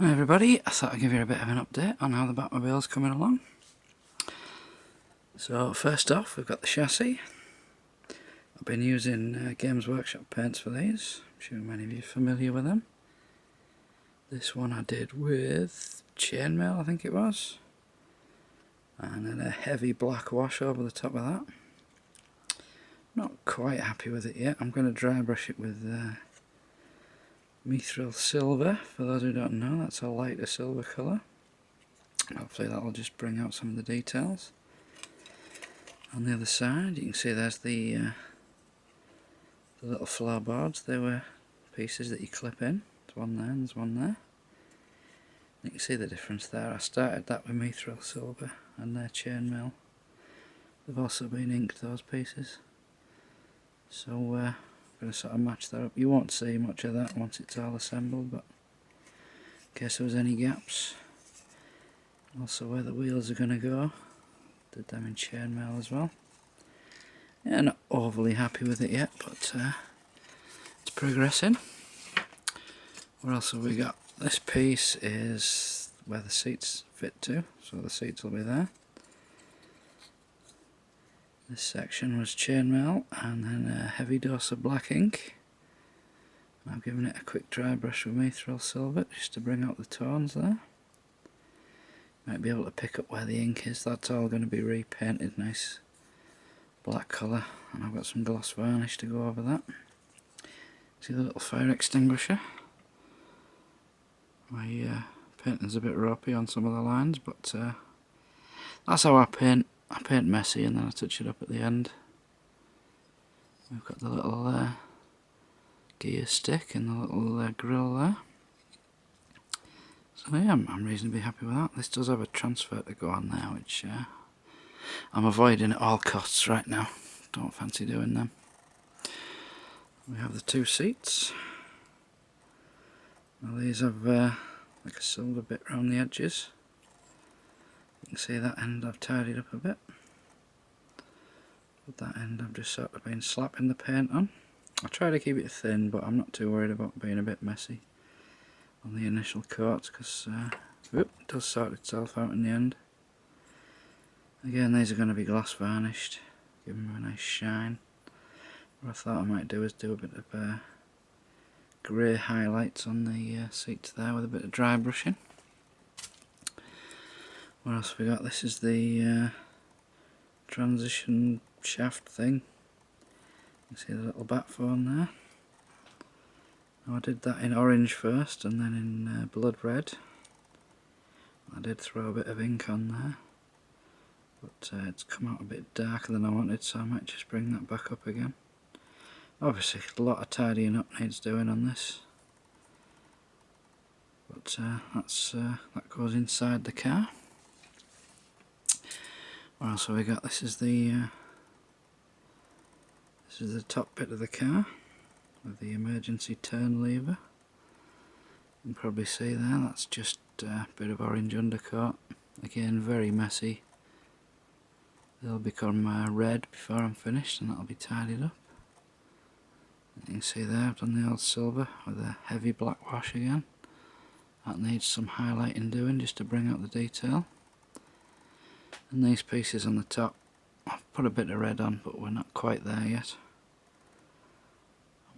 Hi everybody, I thought I'd give you a bit of an update on how the Batmobile's coming along. So first off, we've got the chassis. I've been using Games Workshop paints for these. I'm sure many of you are familiar with them. This one I did with chainmail, I think it was. And then a heavy black wash over the top of that. Not quite happy with it yet. I'm going to dry brush it with mithril silver. For those who don't know, that's a lighter silver colour. Hopefully that'll just bring out some of the details. On the other side, you can see there's the little floorboards. They were pieces that you clip in. There's one there and there's one there. You can see the difference there. I started that with mithril silver and their chainmail. They've also been inked, those pieces. So I'm going to sort of match that up. You won't see much of that once it's all assembled, but in case there was any gaps. Also where the wheels are going to go. Did them in chainmail as well. Yeah, not overly happy with it yet, but it's progressing. What else have we got? This piece is where the seats fit to, so the seats will be there. This section was chainmail and then a heavy dose of black ink. I've given it a quick dry brush with mithril silver just to bring out the tones there. Might be able to pick up where the ink is. That's all going to be repainted nice black colour, and I've got some gloss varnish to go over that. See the little fire extinguisher? My painting's a bit ropey on some of the lines, but that's how I paint. I paint messy and then I touch it up at the end. We've got the little gear stick and the little grill there. So yeah, I'm reasonably happy with that. This does have a transfer to go on there, which I'm avoiding at all costs right now. Don't fancy doing them. We have the two seats. Now these have like a silver bit around the edges. You can see that end I've tidied up a bit. But that end I've just sort of been slapping the paint on. I try to keep it thin, but I'm not too worried about being a bit messy on the initial coats, because it does sort itself out in the end. Again, these are going to be gloss varnished, give them a nice shine. What I thought I might do is do a bit of grey highlights on the seats there with a bit of dry brushing. What else have we got? This is the transition shaft thing. You see the little bat phone there. Now I did that in orange first and then in blood red. I did throw a bit of ink on there, but it's come out a bit darker than I wanted, so I might just bring that back up again. Obviously a lot of tidying up needs doing on this, but that goes inside the car. What else have we got? This is the top bit of the car with the emergency turn lever. You can probably see there, that's just a bit of orange undercoat. Again, very messy. They'll become red before I'm finished and that'll be tidied up. You can see there I've done the old silver with a heavy black wash again. That needs some highlighting doing just to bring out the detail. And these pieces on the top, I've put a bit of red on, but we're not quite there yet.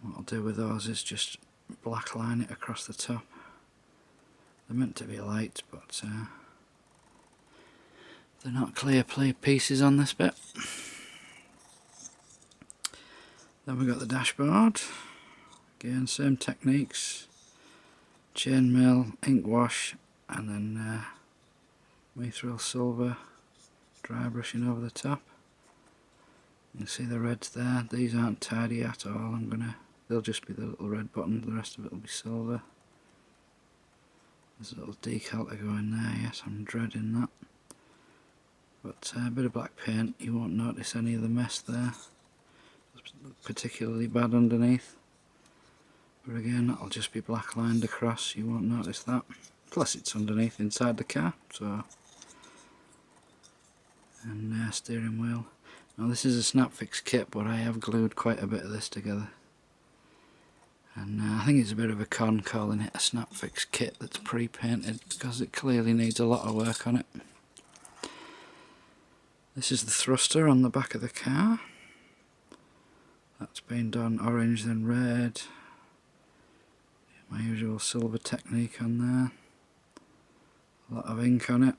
What I'll do with those is just black line it across the top. They're meant to be light, but they're not clear pieces on this bit. Then we've got the dashboard. Again, same techniques. Chainmail, ink wash, and then mithril silver dry brushing over the top. You can see the reds there. These aren't tidy at all. They'll just be the little red buttons. The rest of it will be silver. There's a little decal to go in there. Yes, I'm dreading that. But a bit of black paint. You won't notice any of the mess there. It's particularly bad underneath. But again, that'll just be black lined across. You won't notice that. Plus, it's underneath inside the car. So. And steering wheel. Now this is a snap fix kit, but I have glued quite a bit of this together. And I think it's a bit of a con calling it a snap fix kit that's pre-painted, because it clearly needs a lot of work on it. This is the thruster on the back of the car. That's been done orange then red. My usual silver technique on there. A lot of ink on it.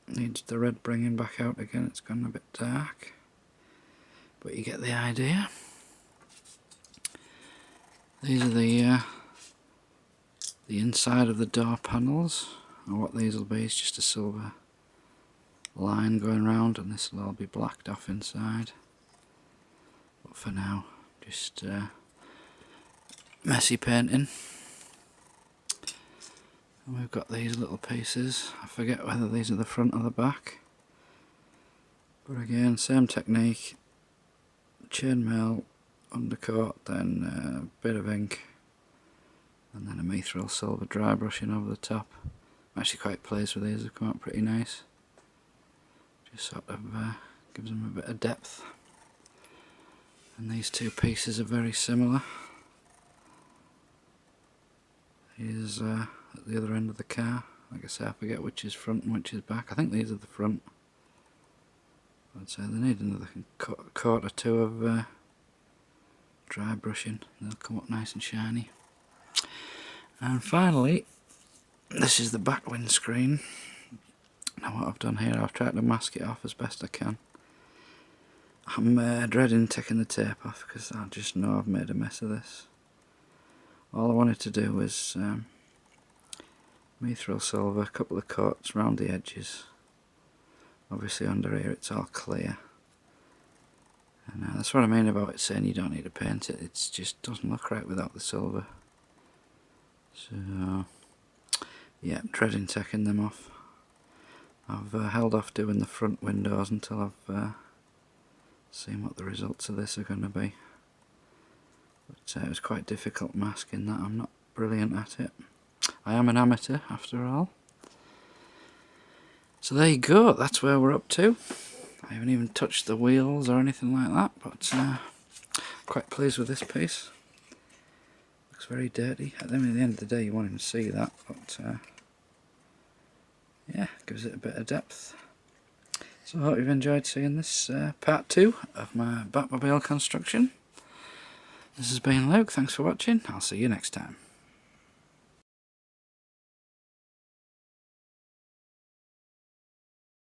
Needs the red bringing back out again, it's gone a bit dark. But you get the idea. These are the inside of the door panels, and what these will be is just a silver line going round, and this will all be blacked off inside. But for now, just messy painting. And we've got these little pieces. I forget whether these are the front or the back, but again, same technique. Chainmail undercoat, then a bit of ink, and then a mithril silver dry brushing over the top. I'm actually quite pleased with these, they've come out pretty nice. Just sort of gives them a bit of depth. And these two pieces are very similar. Here's at the other end of the car. Like I say, I forget which is front and which is back. I think these are the front. I'd say they need another coat or two of dry brushing. They'll come up nice and shiny. And finally, this is the back windscreen. Now what I've done here, I've tried to mask it off as best I can. I'm dreading taking the tape off because I just know I've made a mess of this. All I wanted to do was mithril silver, a couple of coats round the edges. Obviously under here it's all clear. And that's what I mean about it saying you don't need to paint it. It just doesn't look right without the silver. So yeah, dreading taking them off. I've held off doing the front windows until I've seen what the results of this are going to be. But it was quite difficult masking that. I'm not brilliant at it. I am an amateur after all. So there you go, that's where we're up to. I haven't even touched the wheels or anything like that, but quite pleased with this piece. Looks very dirty. At the end of the day you won't even see that, but yeah, gives it a bit of depth. So I hope you've enjoyed seeing this part 2 of my Batmobile construction. This has been Luke, thanks for watching, I'll see you next time.